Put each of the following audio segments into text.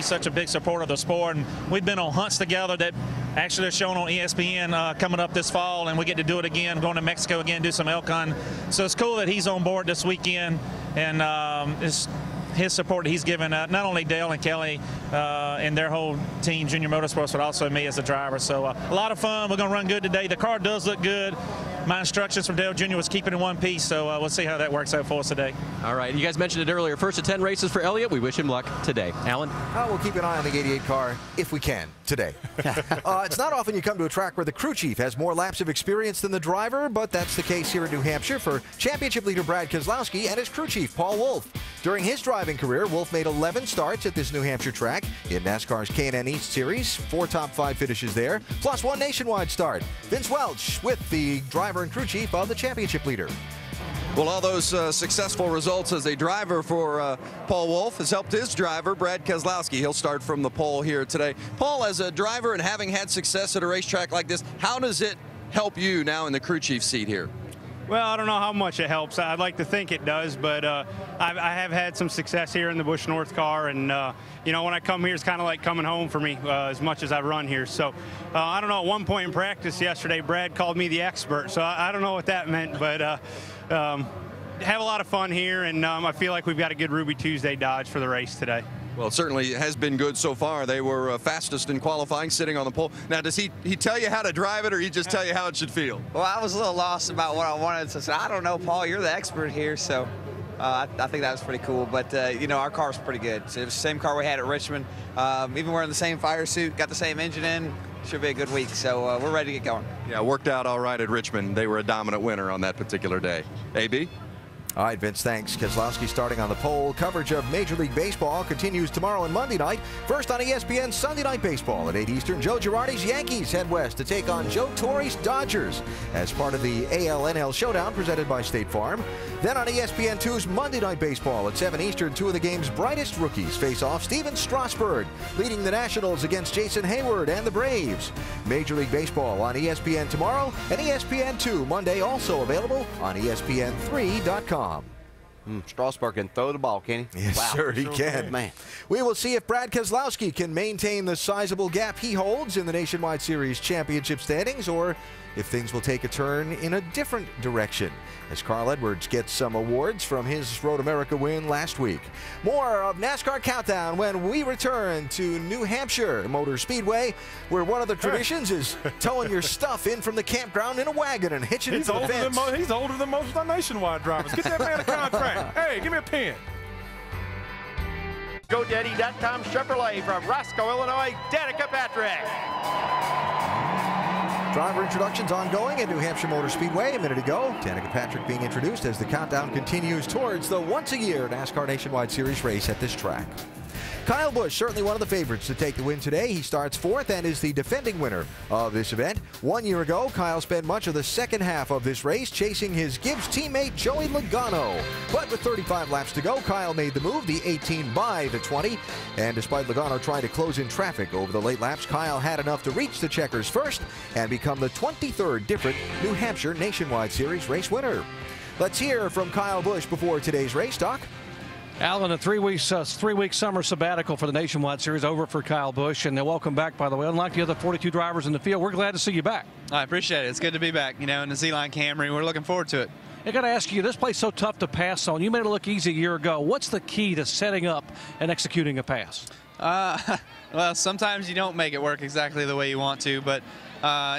he's such a big supporter of the sport, and we've been on hunts together that actually are shown on ESPN coming up this fall, and we get to do it again, going to Mexico again, do some elk hunting. So it's cool that he's on board this weekend, and his support that he's given not only Dale and Kelly and their whole team, Junior Motorsports, but also me as a driver. So a lot of fun. We're going to run good today. The car does look good. My instructions from Dale Jr. was keep it in one piece, so we'll see how that works out for us today. All right, you guys mentioned it earlier. First of 10 races for Elliott. We wish him luck today. Alan? We'll keep an eye on the 88 car if we can today. It's not often you come to a track where the crew chief has more laps of experience than the driver, but that's the case here in New Hampshire for championship leader Brad Keselowski and his crew chief Paul Wolfe. During his driving career, Wolfe made 11 starts at this New Hampshire track in NASCAR's K&N East Series, 4 top 5 finishes there, plus 1 nationwide start. Vince Welch with the driver and crew chief of the championship leader. Well, all those successful results as a driver for Paul Wolfe has helped his driver, Brad Keselowski. He'll start from the pole here today. Paul, as a driver and having had success at a racetrack like this, how does it help you now in the crew chief seat here? Well, I don't know how much it helps. I'd like to think it does, but I have had some success here in the Busch North car, and you know, when I come here, it's kind of like coming home for me as much as I run here. So I don't know, at one point in practice yesterday, Brad called me the expert, so I don't know what that meant, but have a lot of fun here, and I feel like we've got a good Ruby Tuesday Dodge for the race today. Well, it certainly has been good so far. They were fastest in qualifying, sitting on the pole. Now, does he tell you how to drive it, or he just tell you how it should feel? Well, I was a little lost about what I wanted, so I said, I don't know, Paul, you're the expert here, so I think that was pretty cool. But, you know, our car's pretty good. So it was the same car we had at Richmond. Even wearing the same fire suit, got the same engine in. Should be a good week, so we're ready to get going. Yeah, worked out all right at Richmond. They were a dominant winner on that particular day. AB? All right, Vince, thanks. Keselowski starting on the pole. Coverage of Major League Baseball continues tomorrow and Monday night. First on ESPN Sunday Night Baseball at 8 Eastern. Joe Girardi's Yankees head west to take on Joe Torre's Dodgers as part of the AL-NL Showdown presented by State Farm. Then on ESPN2's Monday Night Baseball at 7 Eastern, 2 of the game's brightest rookies face off. Steven Strasburg leading the Nationals against Jason Hayward and the Braves. Major League Baseball on ESPN tomorrow and ESPN2 Monday, also available on ESPN3.com. Strasburg can throw the ball, can he? Yes, wow. sure he can. Man. We will see if Brad Keselowski can maintain the sizable gap he holds in the Nationwide Series championship standings, or if things will take a turn in a different direction as Carl Edwards gets some awards from his Road America win last week. More of NASCAR Countdown when we return to New Hampshire Motor Speedway, where one of the traditions is towing your stuff in from the campground in a wagon and hitching it to the fence. He's older than most of the nationwide drivers. Get that man a contract. Hey, give me a pen. GoDaddy.com Chevrolet from Roscoe, Illinois, Danica Patrick. Driver introductions ongoing at New Hampshire Motor Speedway a minute ago. Danica Patrick being introduced as the countdown continues towards the once-a-year NASCAR Nationwide Series race at this track. Kyle Busch, certainly one of the favorites to take the win today. He starts 4th and is the defending winner of this event. 1 year ago, Kyle spent much of the second half of this race chasing his Gibbs teammate Joey Logano. But with 35 laps to go, Kyle made the move, the 18 by the 20. And despite Logano trying to close in traffic over the late laps, Kyle had enough to reach the checkers first and become the 23rd different New Hampshire Nationwide Series race winner. Let's hear from Kyle Busch before today's race, Doc. Alan, a three-week summer sabbatical for the Nationwide Series over for Kyle Busch, and welcome back, by the way. Unlike the other 42 drivers in the field, we're glad to see you back. I appreciate it. It's good to be back, you know, in the Z-Line Camry. We're looking forward to it. I got to ask you, this play's so tough to pass on. You made it look easy a year ago. What's the key to setting up and executing a pass? Well, sometimes you don't make it work exactly the way you want to, but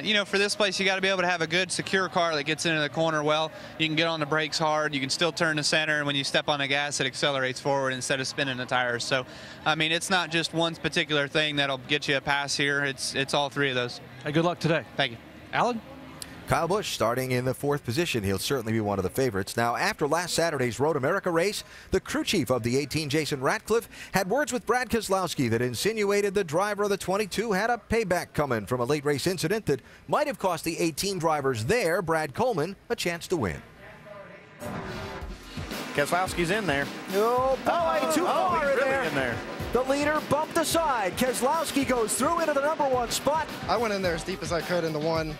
you know, for this place, you got to be able to have a good, secure car that gets into the corner well. You can get on the brakes hard. You can still turn the center, and when you step on the gas, it accelerates forward instead of spinning the tires. So, I mean, it's not just one particular thing that'll get you a pass here. It's all three of those. Hey, good luck today. Thank you. Alan? Kyle Busch starting in the 4th position. He'll certainly be one of the favorites. Now, after last Saturday's Road America race, the crew chief of the 18, Jason Ratcliffe, had words with Brad Keselowski that insinuated the driver of the 22 had a payback coming from a late race incident that might have cost the 18 drivers there, Brad Coleman, a chance to win. Keselowski's in there. Oh, boy, too far he's in really there. in there. The leader bumped aside. Keselowski goes through into the #1 spot. I went in there as deep as I could in the 1.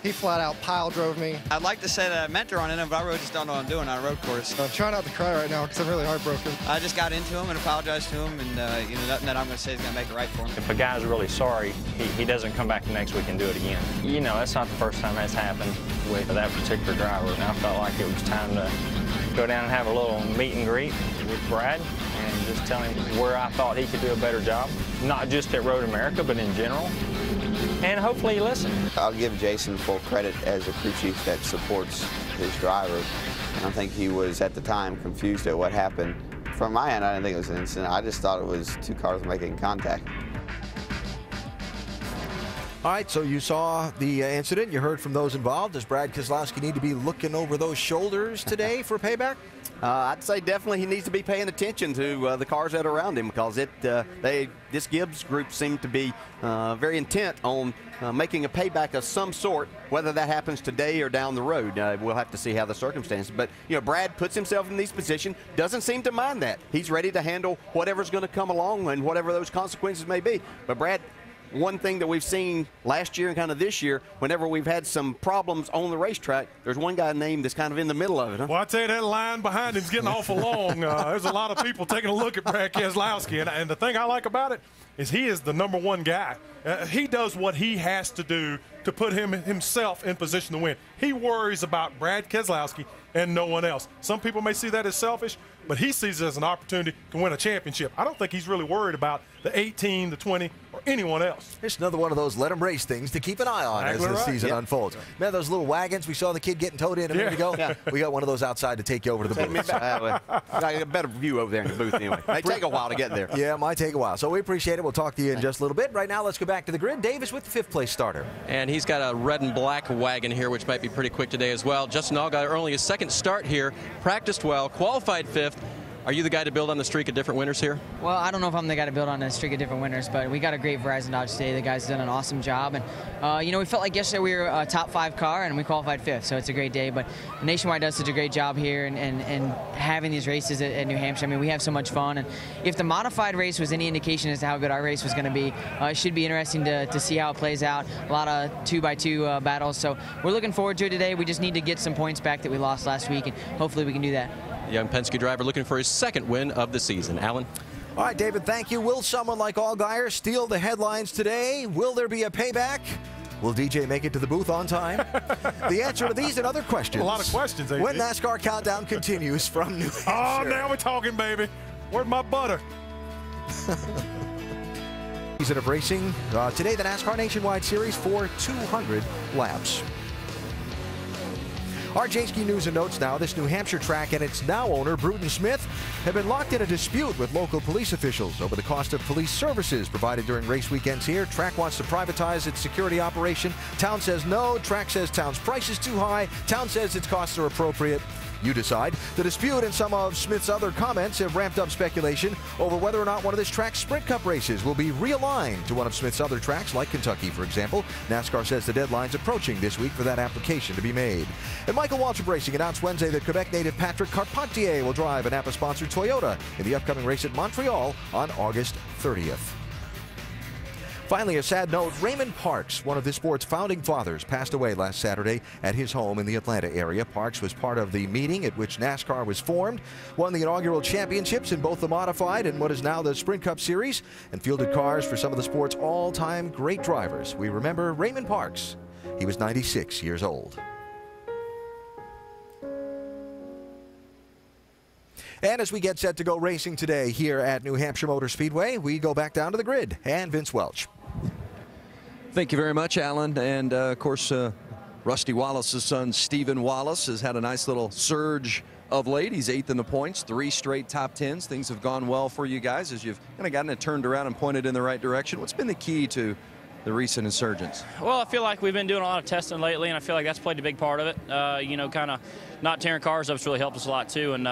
He flat out pile drove me. I'd like to say that I mentor on him, but I really just don't know what I'm doing on a road course. I'm trying not to cry right now because I'm really heartbroken. I just got into him and apologized to him, and you know, nothing that I'm going to say is going to make it right for him. If a guy's really sorry, he doesn't come back the next week and do it again. You know, that's not the first time that's happened with that particular driver, and I felt like it was time to go down and have a little meet and greet with Brad and just tell him where I thought he could do a better job, not just at Road America, but in general. And hopefully he listened. I'll give Jason full credit as a crew chief that supports his driver. I don't think he was, at the time, confused at what happened. From my end, I didn't think it was an incident. I just thought it was two cars making contact. All right, so you saw the incident. You heard from those involved. Does Brad Keselowski need to be looking over those shoulders today for payback? I'd say definitely he needs to be paying attention to the cars that are around him, because this Gibbs group seemed to be very intent on making a payback of some sort, whether that happens today or down the road. We'll have to see how the circumstances. But, you know, Brad puts himself in these positions, doesn't seem to mind that. He's ready to handle whatever's going to come along and whatever those consequences may be. But Brad, one thing that we've seen last year and kind of this year, whenever we've had some problems on the racetrack, there's one guy named that's kind of in the middle of it. Huh? Well, I tell you, that line behind him's getting awful long. There's a lot of people taking a look at Brad Keselowski, and the thing I like about it is he is the #1 guy. He does what he has to do to put himself in position to win. He worries about Brad Keselowski and no one else. Some people may see that as selfish, but he sees it as an opportunity to win a championship. I don't think he's really worried about the 18, the 20, or anyone else. It's another one of those let him race things to keep an eye on as the season unfolds. Man, those little wagons we saw the kid getting towed in a minute ago? Yeah. We got one of those outside to take you over to the booth. I got a better view over there in the booth anyway. It might take a while to get there. Yeah, it might take a while. So we appreciate it. We'll talk to you in just a little bit. Right now, let's go back to the grid. Davis with the 5th place starter. And he's got a red and black wagon here, which might be pretty quick today as well. Justin Allgaier, only his 2nd start here, practiced well, qualified 5th. Are you the guy to build on the streak of different winners here? Well, I don't know if I'm the guy to build on a streak of different winners, but we got a great Verizon Dodge today. The guys done an awesome job. And, you know, we felt like yesterday we were a top 5 car, and we qualified 5th, so it's a great day. But Nationwide does such a great job here and having these races at New Hampshire. I mean, we have so much fun. And if the modified race was any indication as to how good our race was going to be, it should be interesting to see how it plays out. A lot of 2x2 battles. So we're looking forward to it today. We just need to get some points back that we lost last week, and hopefully we can do that. Young Penske driver looking for his 2nd win of the season. Alan? All right, David, thank you. Will someone like Allgaier steal the headlines today? Will there be a payback? Will DJ make it to the booth on time? The answer to these and other questions. A lot of questions, AJ. When NASCAR Countdown continues from New Hampshire. Oh, now we're talking, baby. Where's my butter? Season of racing. Today, the NASCAR Nationwide Series for 200 laps. Our J-Ski news and notes now. This New Hampshire track and its now owner, Bruton Smith, have been locked in a dispute with local police officials over the cost of police services provided during race weekends here. Track wants to privatize its security operation. Town says no. Track says town's price is too high. Town says its costs are appropriate. You decide. The dispute and some of Smith's other comments have ramped up speculation over whether or not one of this track's Sprint Cup races will be realigned to one of Smith's other tracks, like Kentucky, for example. NASCAR says the deadline's approaching this week for that application to be made. And Michael Waltrip Racing announced Wednesday that Quebec native Patrick Carpentier will drive a Napa-sponsored Toyota in the upcoming race at Montreal on August 30th. Finally, a sad note, Raymond Parks, one of this sport's founding fathers, passed away last Saturday at his home in the Atlanta area. Parks was part of the meeting at which NASCAR was formed, won the inaugural championships in both the modified and what is now the Sprint Cup Series, and fielded cars for some of the sport's all-time great drivers. We remember Raymond Parks. He was 96 years old. And as we get set to go racing today here at New Hampshire Motor Speedway, we go back down to the grid. And Vince Welch. Thank you very much, Alan. And, of course, Rusty Wallace's son, Stephen Wallace, has had a nice little surge of late. He's 8th in the points, 3 straight top 10s. Things have gone well for you guys as you've kind of gotten it turned around and pointed in the right direction. What's been the key to the recent insurgence? Well, I feel like we've been doing a lot of testing lately, and I feel like that's played a big part of it. You know, kind of not tearing cars up has really helped us a lot too. And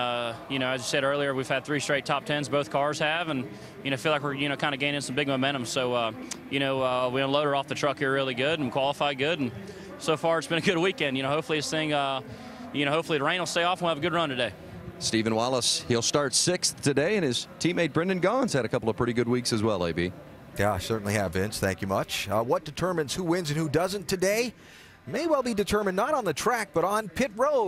you know, as you said earlier, we've had 3 straight top 10s, both cars have, and you know, feel like we're kind of gaining some big momentum. So you know, we unloaded off the truck here really good and qualified good, and so far it's been a good weekend. You know, hopefully this thing, you know, hopefully the rain will stay off and we'll have a good run today. Stephen Wallace, he'll start 6th today, and his teammate Brendan Gaughan's had a couple of pretty good weeks as well, AB. Yeah, I certainly have, Vince. Thank you much. What determines who wins and who doesn't today? may well be determined not on the track, but on pit road.